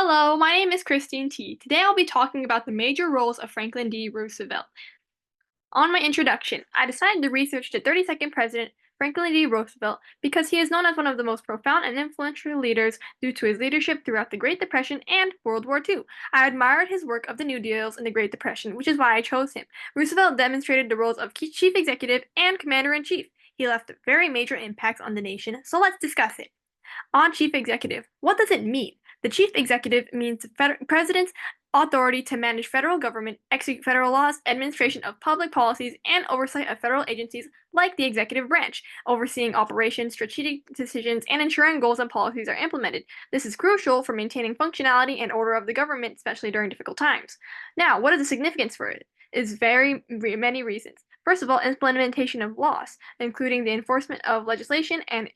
Hello, my name is Christine T. Today I'll be talking about the major roles of Franklin D. Roosevelt. On my introduction, I decided to research the 32nd President, Franklin D. Roosevelt, because he is known as one of the most profound and influential leaders due to his leadership throughout the Great Depression and World War II. I admired his work of the New Deals in the Great Depression, which is why I chose him. Roosevelt demonstrated the roles of Chief Executive and Commander-in-Chief. He left very major impacts on the nation, so let's discuss it. On chief executive, what does it mean? The chief executive means the president's authority to manage federal government, execute federal laws, administration of public policies, and oversight of federal agencies like the executive branch, overseeing operations, strategic decisions, and ensuring goals and policies are implemented. This is crucial for maintaining functionality and order of the government, especially during difficult times. Now, what is the significance for it? Is many reasons. First of all, implementation of laws, including the enforcement of legislation and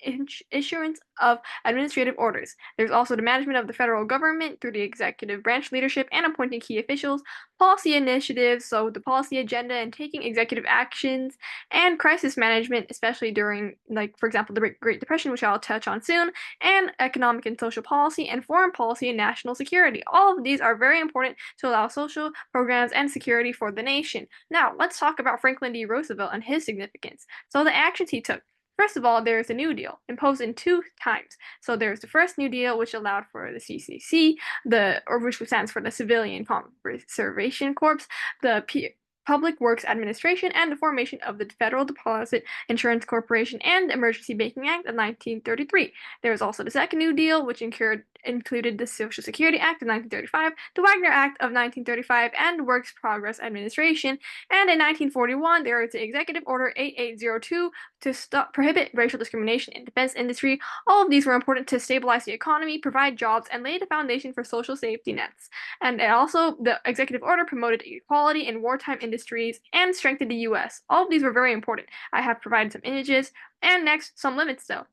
issuance of administrative orders. There's also the management of the federal government through the executive branch leadership and appointing key officials, policy initiatives, so the policy agenda and taking executive actions, and crisis management, especially during, like, for example, the Great Depression, which I'll touch on soon, and economic and social policy, and foreign policy and national security. All of these are very important to allow social programs and security for the nation. Now, let's talk about Franklin D. Roosevelt and his significance. So the actions he took. First of all, there's the New Deal, imposed in two times. So there's the first New Deal, which allowed for the CCC, which stands for the Civilian Conservation Corps, the Public Works Administration, and the formation of the Federal Deposit Insurance Corporation and Emergency Banking Act of 1933. There was also the Second New Deal, which included the Social Security Act of 1935, the Wagner Act of 1935, and the Works Progress Administration. And in 1941, there was the Executive Order 8802 to prohibit racial discrimination in the defense industry. All of these were important to stabilize the economy, provide jobs, and lay the foundation for social safety nets. And also, the executive order promoted equality in wartime industries and strengthened the U.S. All of these were very important. I have provided some images. And next, some limits though.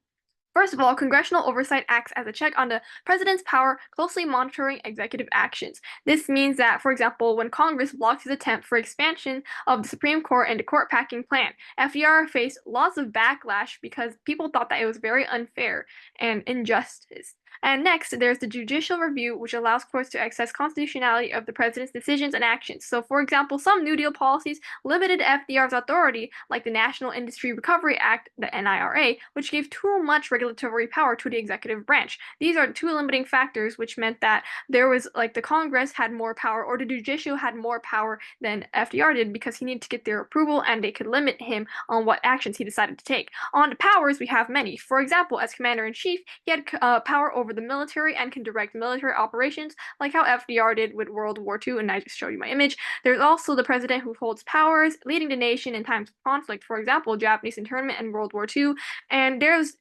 First of all, congressional oversight acts as a check on the president's power, closely monitoring executive actions. This means that, for example, when Congress blocked his attempt for expansion of the Supreme Court and the court packing plan, FDR faced lots of backlash because people thought that it was very unfair and injustice. And next, there's the judicial review, which allows courts to assess constitutionality of the president's decisions and actions. So, for example, some New Deal policies limited FDR's authority, like the National Industry Recovery Act, the NIRA, which gave too much regulatory power to the executive branch. These are two limiting factors, which meant that there was, like, the Congress had more power, or the judicial had more power than FDR did, because he needed to get their approval, and they could limit him on what actions he decided to take. On the powers, we have many. For example, as commander-in-chief, he had power over the military and can direct military operations, like how FDR did with World War II, and I just showed you my image. There's also the president who holds powers, leading the nation in times of conflict, for example, Japanese internment and World War II. And there's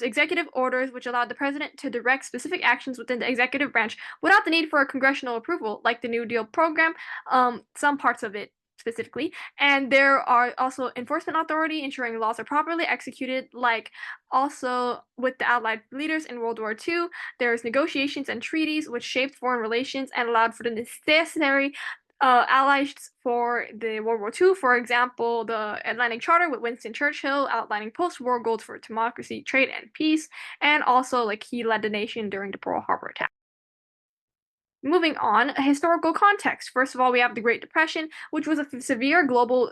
executive orders which allowed the president to direct specific actions within the executive branch without the need for a congressional approval, like the New Deal program, some parts of it specifically. And there are also enforcement authority, ensuring laws are properly executed, like also with the Allied leaders in World War II. There's negotiations and treaties which shaped foreign relations and allowed for the necessary allies for the World War II. For example, the Atlantic Charter with Winston Churchill outlining post-war goals for democracy, trade, and peace. And also, like, he led the nation during the Pearl Harbor attack. Moving on, a historical context. First of all, we have the Great Depression, which was a severe global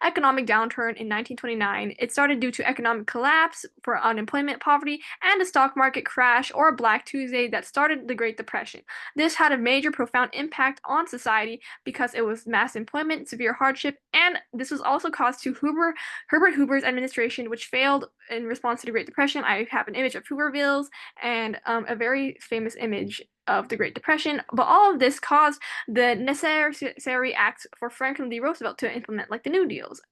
economic downturn in 1929. It started due to economic collapse for unemployment, poverty, and a stock market crash or Black Tuesday that started the Great Depression. This had a major, profound impact on society because it was mass employment, severe hardship, and this was also caused to Herbert Hoover's administration, which failed in response to the Great Depression. I have an image of Hoovervilles and a very famous image of the Great Depression, but all of this caused the necessary acts for Franklin D. Roosevelt to implement, like the New Deals.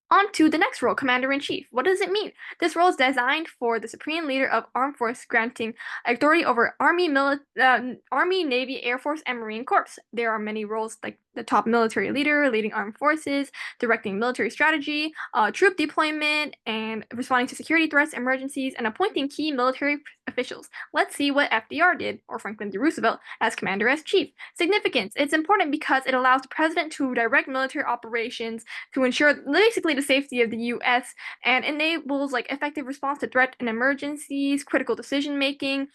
On to the next role, Commander-in-Chief. What does it mean? This role is designed for the Supreme Leader of Armed Force, granting authority over Army, Navy, Air Force, and Marine Corps. There are many roles like the top military leader, leading armed forces, directing military strategy, troop deployment, and responding to security threats, emergencies, and appointing key military officials. Let's see what FDR did, or Franklin D. Roosevelt, as Commander-in-Chief. Significance. It's important because it allows the president to direct military operations to ensure basically the safety of the U.S. and enables effective response to threat and emergencies, critical decision making.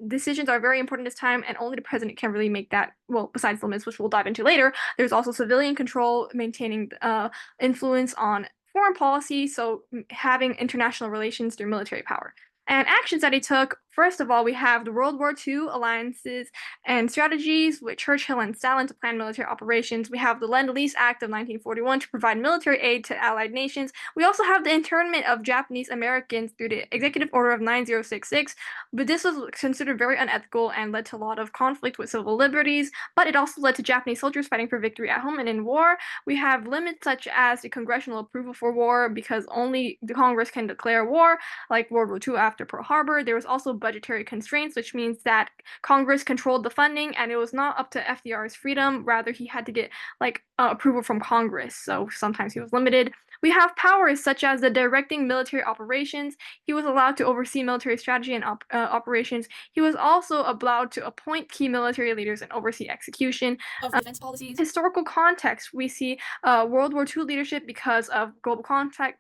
Decisions are very important this time, and only the president can really make that. Well, besides limits, which we'll dive into later, there's also civilian control, maintaining influence on foreign policy, so having international relations through military power. And actions that he took, first of all, we have the World War II alliances and strategies with Churchill and Stalin to plan military operations. We have the Lend-Lease Act of 1941 to provide military aid to allied nations. We also have the internment of Japanese Americans through the Executive Order of 9066, but this was considered very unethical and led to a lot of conflict with civil liberties, but it also led to Japanese soldiers fighting for victory at home and in war. We have limits such as the congressional approval for war, because only the Congress can declare war, like World War II after Pearl Harbor. There was also budgetary constraints, which means that Congress controlled the funding, and it was not up to FDR's freedom. Rather, he had to get approval from Congress, so sometimes he was limited. We have powers such as the directing military operations. He was allowed to oversee military strategy and operations. He was also allowed to appoint key military leaders and oversee execution of defense policies. Historical context, we see World War II leadership because of global conflict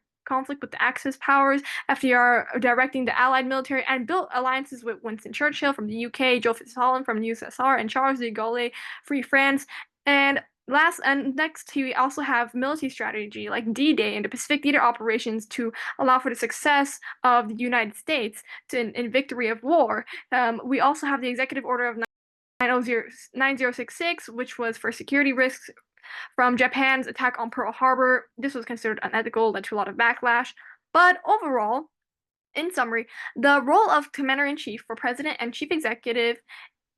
with the Axis powers, FDR directing the Allied military, and built alliances with Winston Churchill from the UK, Joe Fitzgerald from the USSR, and Charles de Gaulle, Free France. And next, we also have military strategy like D-Day and the Pacific Theater operations to allow for the success of the United States in victory of war. We also have the Executive Order of 9066, which was for security risks from Japan's attack on Pearl Harbor. This was considered unethical, led to a lot of backlash. But overall, in summary, the role of Commander-in-Chief for President and Chief Executive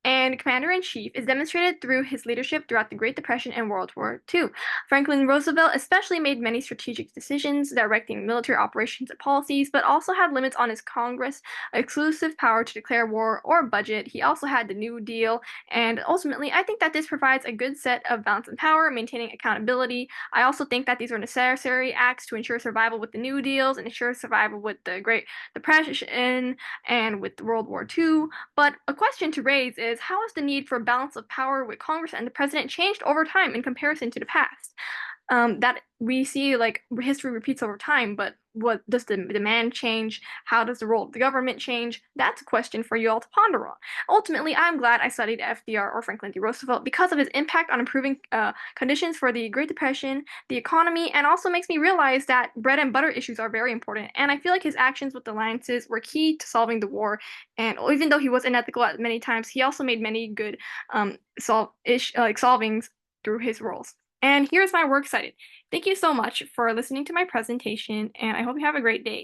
and Commander-in-Chief is demonstrated through his leadership throughout the Great Depression and World War II. Franklin Roosevelt especially made many strategic decisions directing military operations and policies, but also had limits on his Congress' exclusive power to declare war or budget. He also had the New Deal, and ultimately, I think that this provides a good set of balance and power, maintaining accountability. I also think that these were necessary acts to ensure survival with the New Deals and ensure survival with the Great Depression and with World War II. But a question to raise is, how has the need for a balance of power with Congress and the president changed over time in comparison to the past? That we see history repeats over time, but what does the demand change? How does the role of the government change? That's a question for you all to ponder on. Ultimately, I'm glad I studied FDR, or Franklin D. Roosevelt, because of his impact on improving conditions for the Great Depression, the economy, and also makes me realize that bread and butter issues are very important. And I feel like his actions with the alliances were key to solving the war. And even though he was unethical at many times, he also made many good solvings through his roles. And here's my works cited. Thank you so much for listening to my presentation, and I hope you have a great day.